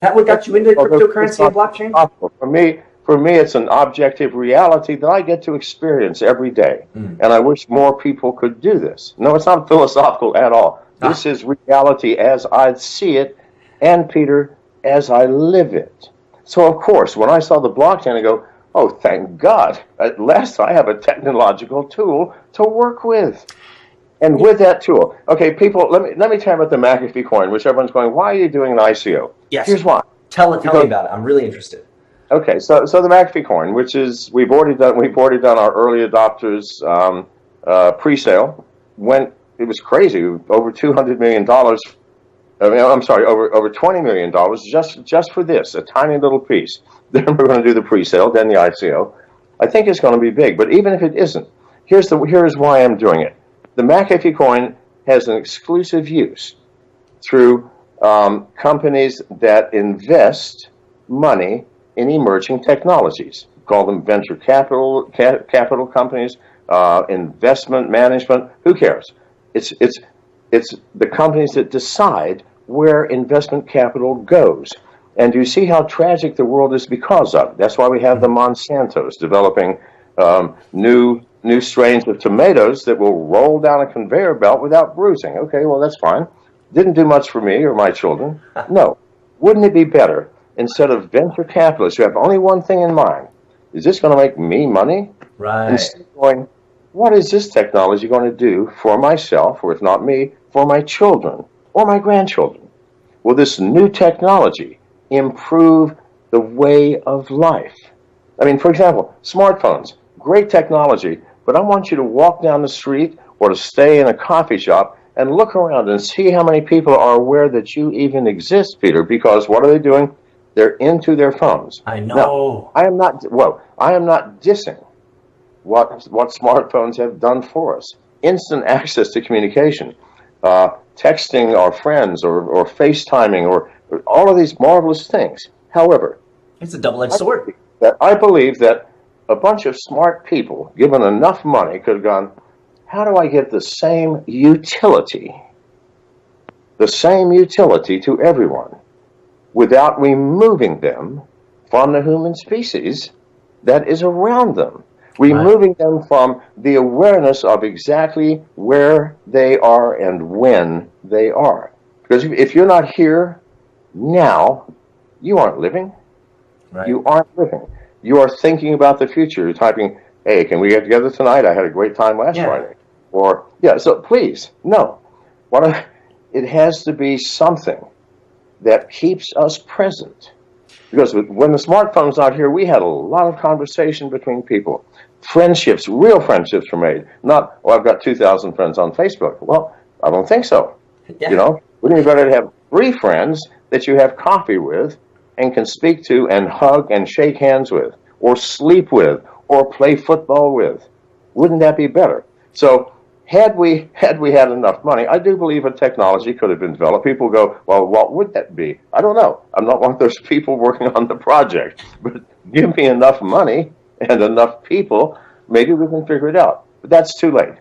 That what got you into Well, cryptocurrency and blockchain? possible. For me, it's an objective reality that I get to experience every day. Mm. And I wish more people could do this. No, it's not philosophical at all. This is reality as I see it, and Peter, as I live it. So, of course, when I saw the blockchain, I go, oh, thank God. At last I have a technological tool to work with. And with that tool, okay, people, let me tell you about the McAfee coin, which everyone's going, why are you doing an ICO? Yes. Here's why. Tell me about it. I'm really interested. Okay, so the McAfee coin, which is we've already done our early adopters pre-sale. It was crazy, over $200 million. I'm sorry, over $20 million just for this, a tiny little piece. Then we're going to do the pre-sale, then the ICO. I think it's going to be big, but even if it isn't, here's why I'm doing it. The McAfee coin has an exclusive use through companies that invest money in emerging technologies. Call them venture capital companies, investment management. Who cares? It's the companies that decide where investment capital goes. And you see how tragic the world is because of it. That's why we have the Monsantos developing new strains of tomatoes that will roll down a conveyor belt without bruising. Okay, well, that's fine. Didn't do much for me or my children. No. Wouldn't it be better, instead of venture capitalists who have only one thing in mind, is this going to make me money? Right. Instead of going, what is this technology going to do for myself, or if not me, for my children or my grandchildren? Will this new technology improve the way of life? I mean, for example, smartphones, great technology, but I want you to walk down the street or to stay in a coffee shop and look around and see how many people are aware that you even exist, Peter, because what are they doing? They're into their phones. I know. Now, I am not dissing what smartphones have done for us. Instant access to communication, texting our friends or FaceTiming or all of these marvelous things. However, it's a double-edged sword. I believe that a bunch of smart people, given enough money, could have gone, how do I get the same utility to everyone without removing them from the human species that is around them? Removing them from the awareness of exactly where they are and when they are. Because if you're not here now, you aren't living. Right. You aren't living. You are thinking about the future. You're typing, hey, can we get together tonight? I had a great time last Friday. Or, so please, no. It has to be something that keeps us present. Because when the smartphone's not here, we had a lot of conversation between people. Friendships, real friendships were made. Not, I've got 2,000 friends on Facebook. Well, I don't think so. Yeah. Wouldn't it be better to have 3 friends that you have coffee with and can speak to and hug and shake hands with, or sleep with, or play football with? Wouldn't that be better? So had we had enough money, I do believe a technology could have been developed. People go, well, what would that be? I don't know. I'm not one of those people working on the project. But give me enough money and enough people, maybe we can figure it out. But that's too late.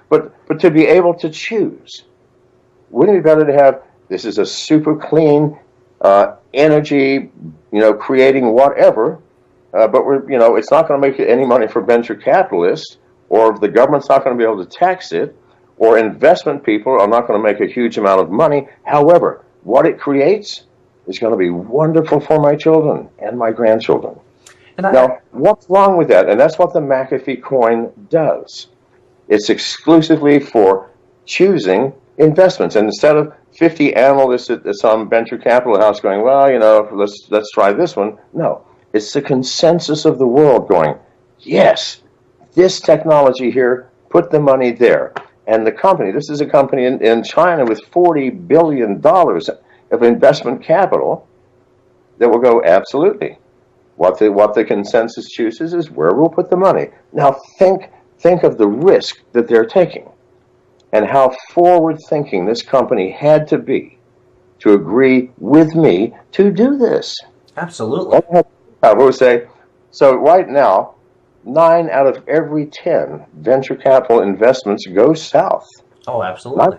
But to be able to choose, wouldn't it be better to have, this is a super clean energy, creating whatever, but it's not going to make any money for venture capitalists, or the government's not going to be able to tax it, or investment people are not going to make a huge amount of money. However, what it creates is going to be wonderful for my children and my grandchildren. Now, what's wrong with that? And that's what the McAfee coin does. It's exclusively for choosing investments. And instead of 50 analysts at some venture capital house going, well, let's try this one. No, it's the consensus of the world going, yes, this technology here, put the money there. And the company, this is a company in China with $40 billion of investment capital that will go, absolutely. What the consensus chooses is where we'll put the money. Now think of the risk that they're taking and how forward-thinking this company had to be to agree with me to do this. Absolutely. I will say, so right now, 9 out of every 10 venture capital investments go south. Oh, absolutely.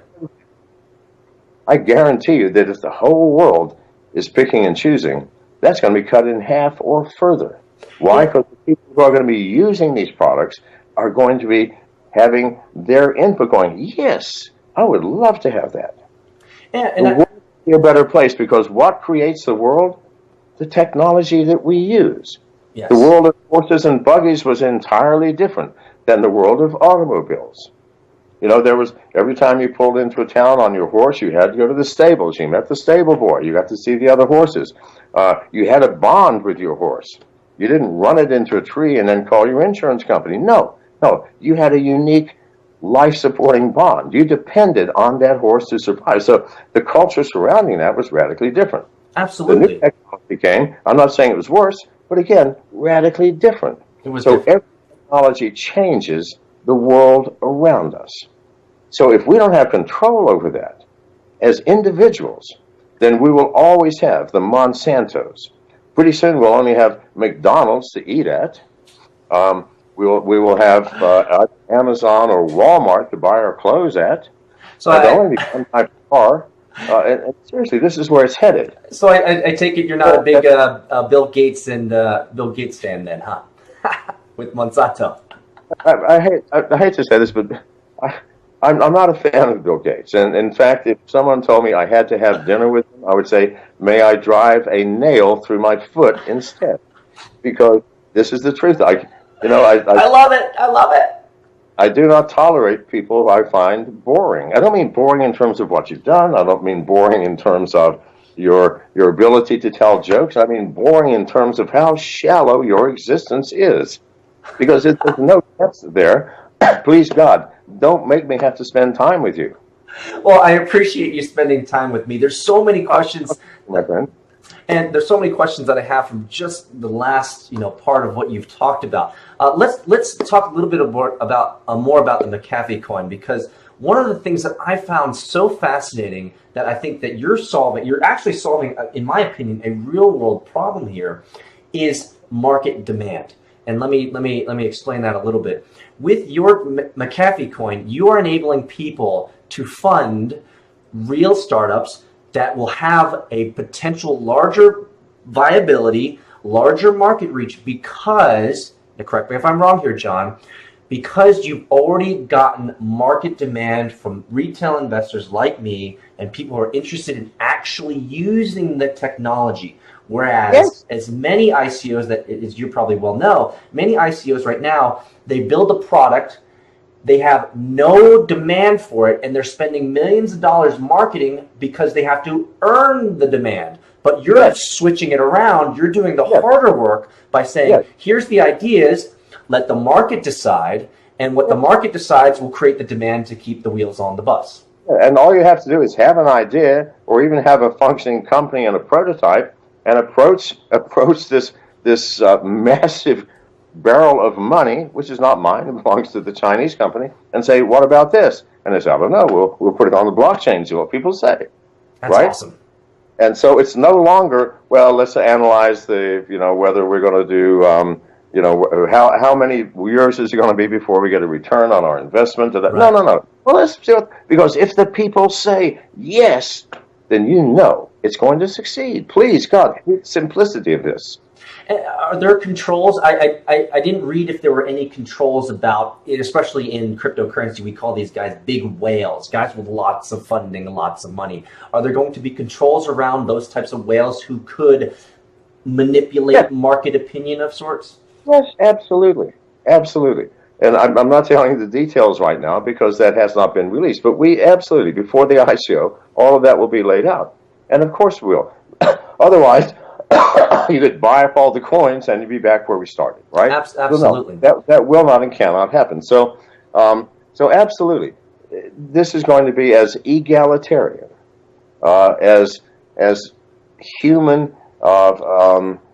I guarantee you that if the whole world is picking and choosing, that's going to be cut in half or further. Why? Because the people who are going to be using these products are going to be having their input going, yes, I would love to have that. Yeah, the world will be a better place, because what creates the world? The technology that we use. yes. The world of horses and buggies was entirely different than the world of automobiles. You know, there was, every time you pulled into a town on your horse, you had to go to the stables. You met the stable boy. You got to see the other horses. You had a bond with your horse. You didn't run it into a tree and then call your insurance company. No. You had a unique life-supporting bond. You depended on that horse to survive. So the culture surrounding that was radically different. Absolutely. The new technology came. I'm not saying it was worse, but again, radically different. It was so different. Every technology changes the world around us. So if we don't have control over that as individuals, then we will always have the Monsantos. Pretty soon we'll only have McDonald's to eat at. We will have Amazon or Walmart to buy our clothes at. So there'll only be one type of car. And seriously, this is where it's headed. So I take it you're not a big Bill Gates and Bill Gates fan then, huh? With Monsanto. I hate to say this, but I'm not a fan of Bill Gates. And in fact, if someone told me I had to have dinner with him, I would say, may I drive a nail through my foot instead? Because this is the truth. I love it. I love it. I do not tolerate people who I find boring. I don't mean boring in terms of what you've done. I don't mean boring in terms of your ability to tell jokes. I mean boring in terms of how shallow your existence is. Because there's no depth there. Please, God, don't make me have to spend time with you. Well, I appreciate you spending time with me. There's so many questions. My friend. And there's so many questions that I have from just the last, part of what you've talked about. Let's talk a little bit more about the McAfee coin, because one of the things that I found so fascinating that I think that you're actually solving, in my opinion, a real world problem here, is market demand. And let me explain that a little bit. With your McAfee coin, you are enabling people to fund real startups that will have a potential larger viability, larger market reach, because, now correct me if I'm wrong here, John, because you've already gotten market demand from retail investors like me and people who are interested in actually using the technology. Whereas as many ICOs, that as you probably well know, many ICOs right now, they build a product, they have no demand for it, and they're spending millions of dollars marketing because they have to earn the demand. But you're switching it around. You're doing the harder work by saying, here's the ideas, let the market decide, and what the market decides will create the demand to keep the wheels on the bus. And all you have to do is have an idea, or even have a functioning company and a prototype, and approach this massive barrel of money, which is not mine, it belongs to the Chinese company, and say, what about this? And they say, I don't know, we'll put it on the blockchain, see what people say. That's awesome. And so it's no longer, well, let's analyze whether we're going to do, how many years is it going to be before we get a return on our investment? No. Well, let's see because if the people say yes, then it's going to succeed. Please, God, the simplicity of this. Are there controls? I didn't read if there were any controls about it, especially in cryptocurrency. We call these guys big whales, guys with lots of funding and lots of money. Are there going to be controls around those types of whales who could manipulate market opinion of sorts? Yes, absolutely. Absolutely. And I'm not telling you the details right now because that has not been released. But we absolutely, before the ICO, all of that will be laid out. And of course we will. Otherwise, you could buy up all the coins and you'd be back where we started, right? Absolutely. So no, that will not and cannot happen. So absolutely, this is going to be as egalitarian, as human,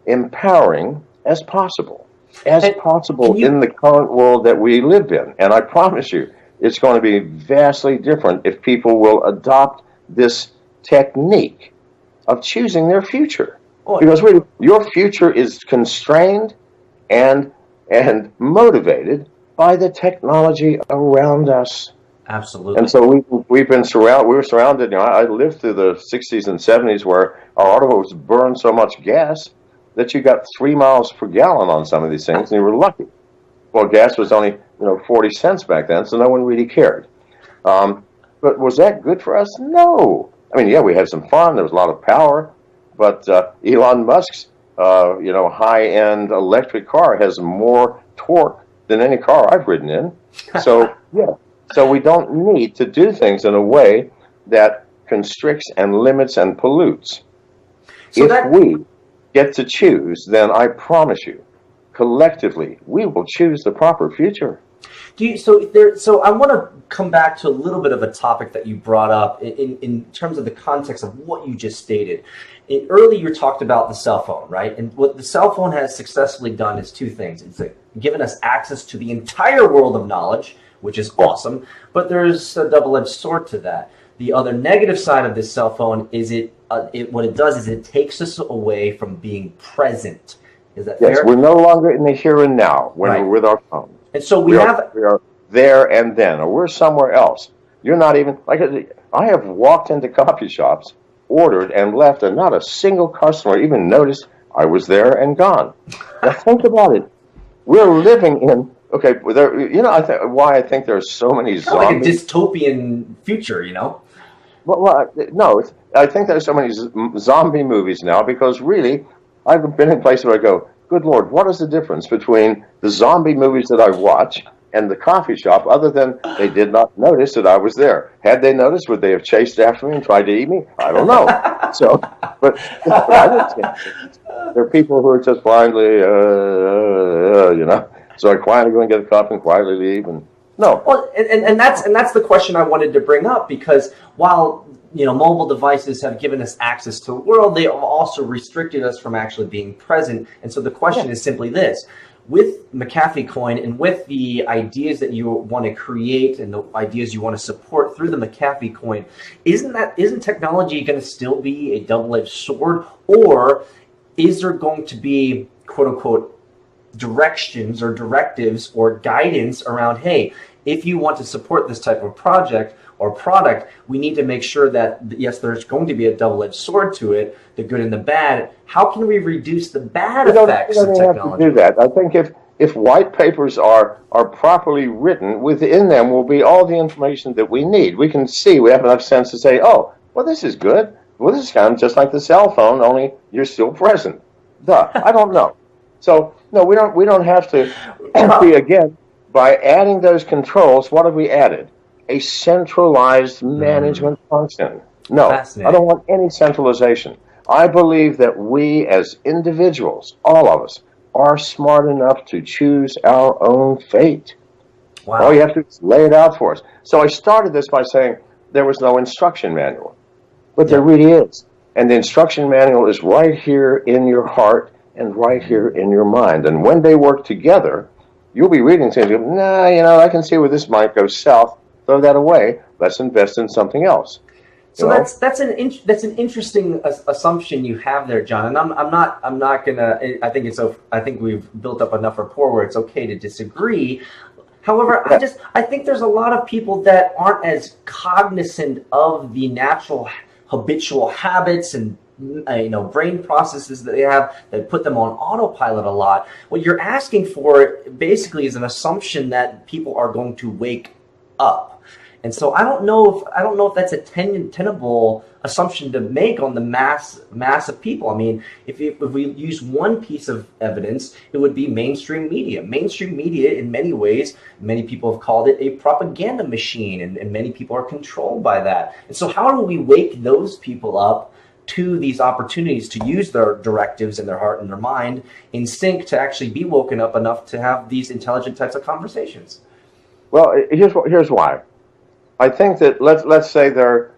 empowering as possible. In the current world that we live in. And I promise you, it's going to be vastly different if people will adopt this technique of choosing their future. Because your future is constrained and motivated by the technology around us. Absolutely. And so we've been surrounded. We were surrounded. You know, I lived through the 60s and 70s where our automobiles burned so much gas that you got 3 miles per gallon on some of these things, and you were lucky. Well, gas was only 40 cents back then, so no one really cared. But was that good for us? No. I mean, yeah, we had some fun. There was a lot of power, but Elon Musk's high-end electric car has more torque than any car I've ridden in. So yeah. So we don't need to do things in a way that constricts and limits and pollutes. So if we get to choose, then I promise you, collectively, we will choose the proper future. So I want to come back to a little bit of a topic that you brought up in terms of the context of what you just stated. Earlier you talked about the cell phone, right? And what the cell phone has successfully done is two things. It's given us access to the entire world of knowledge, which is awesome, but there's a double-edged sword to that. The other negative side of this cell phone is what it does is it takes us away from being present. Is that fair? Yes, we're no longer in the here and now when we're with our phone. And so we are there and then, or we're somewhere else. You're not even, I have walked into coffee shops, ordered and left, and not a single customer even noticed I was there and gone. Now think about it. We're living in, why I think there's so many zombies. Like a dystopian future, Well, no, I think there's so many zombie movies now because really, I've been in places where I go, good Lord, what is the difference between the zombie movies that I watch and the coffee shop other than they did not notice that I was there? Had they noticed, would they have chased after me and tried to eat me? I don't know. But I understand. There are people who are just blindly, So I quietly go and get a cup and quietly leave. And no. Well, and that's the question I wanted to bring up, because while mobile devices have given us access to the world, they have also restricted us from actually being present. And so the question is simply this: with McAfee coin and with the ideas that you want to create and the ideas you want to support through the McAfee coin, isn't technology going to still be a double-edged sword, or is there going to be quote unquote directions or directives or guidance around, hey, if you want to support this type of project or product, we need to make sure that, yes, there's going to be a double-edged sword to it, the good and the bad. How can we reduce the bad effects of technology? Have to do that. I think if white papers are properly written, within them will be all the information that we need. We can see, we have enough sense to say, oh, well, this is good. Well, this is kind of just like the cell phone, only you're still present. Duh, I don't know. So, no, we don't have to see, again, by adding those controls, what have we added? A centralized management function. No, I don't want any centralization. I believe that we as individuals, all of us, are smart enough to choose our own fate. Wow. All you have to do is lay it out for us. So I started this by saying there was no instruction manual, but there really is. And the instruction manual is right here in your heart and right here in your mind. And when they work together, you'll be reading things, I can see where this might go south. Throw that away. Let's invest in something else. So that's an interesting assumption you have there, John. And I'm not gonna. I think we've built up enough rapport where it's okay to disagree. However, I think there's a lot of people that aren't as cognizant of the natural habitual habits and brain processes that they have that put them on autopilot a lot. What you're asking for basically is an assumption that people are going to wake up. And so I don't know if that's a tenable assumption to make on the mass of people. I mean, if we use one piece of evidence, it would be mainstream media. Mainstream media, in many ways, many people have called it a propaganda machine, and many people are controlled by that. And so how do we wake those people up to these opportunities to use their directives in their heart and their mind in sync to actually be woken up enough to have these intelligent types of conversations? Well, here's why. I think that let's say there are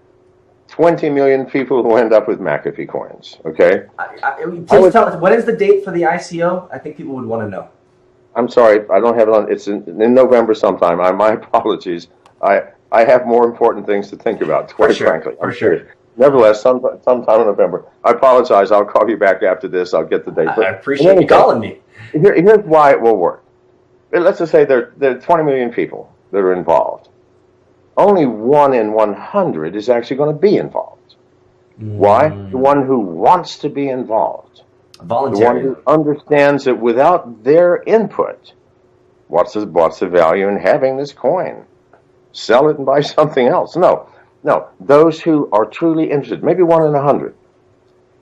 20 million people who end up with McAfee coins. Okay. Please tell us, what is the date for the ICO? I think people would want to know. I'm sorry, I don't have it on. It's in November sometime. My apologies. I have more important things to think about. Quite frankly, for sure. Nevertheless, sometime in November. I apologize. I'll call you back after this. I'll get the date. I appreciate you calling me. Here's why it will work. Let's just say there are 20 million people that are involved. only 1 in 100 is actually going to be involved. Why? The one who wants to be involved. Voluntary. The one who understands that without their input, what's the value in having this coin? Sell it and buy something else. No. Those who are truly interested, maybe 1 in 100.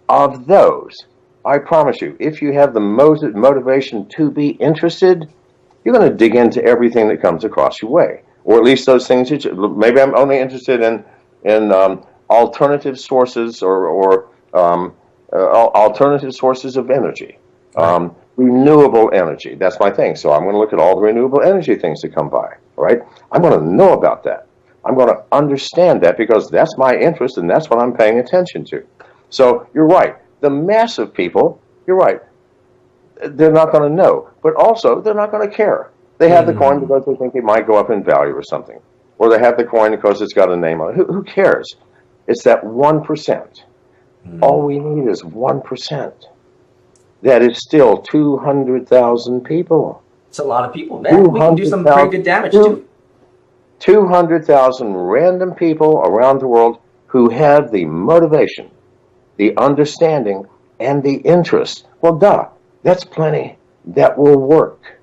Of those, I promise you, if you have the motivation to be interested, you're going to dig into everything that comes across your way, or at least those things that maybe I'm only interested in alternative sources or alternative sources of energy, renewable energy. That's my thing. So I'm going to look at all the renewable energy things that come by. All right, I'm going to know about that. I'm going to understand that because that's my interest and that's what I'm paying attention to. So you're right. The mass of people, you're right. They're not going to know, but also they're not going to care. They have the coin because they think it might go up in value or something, or they have the coin because it's got a name on it. Who cares? It's that 1%. All we need is 1%. That is still 200,000 people. It's a lot of people, man. We can do some pretty good damage too. 200,000 random people around the world who have the motivation, the understanding, and the interest. Well, duh, that's plenty. That will work.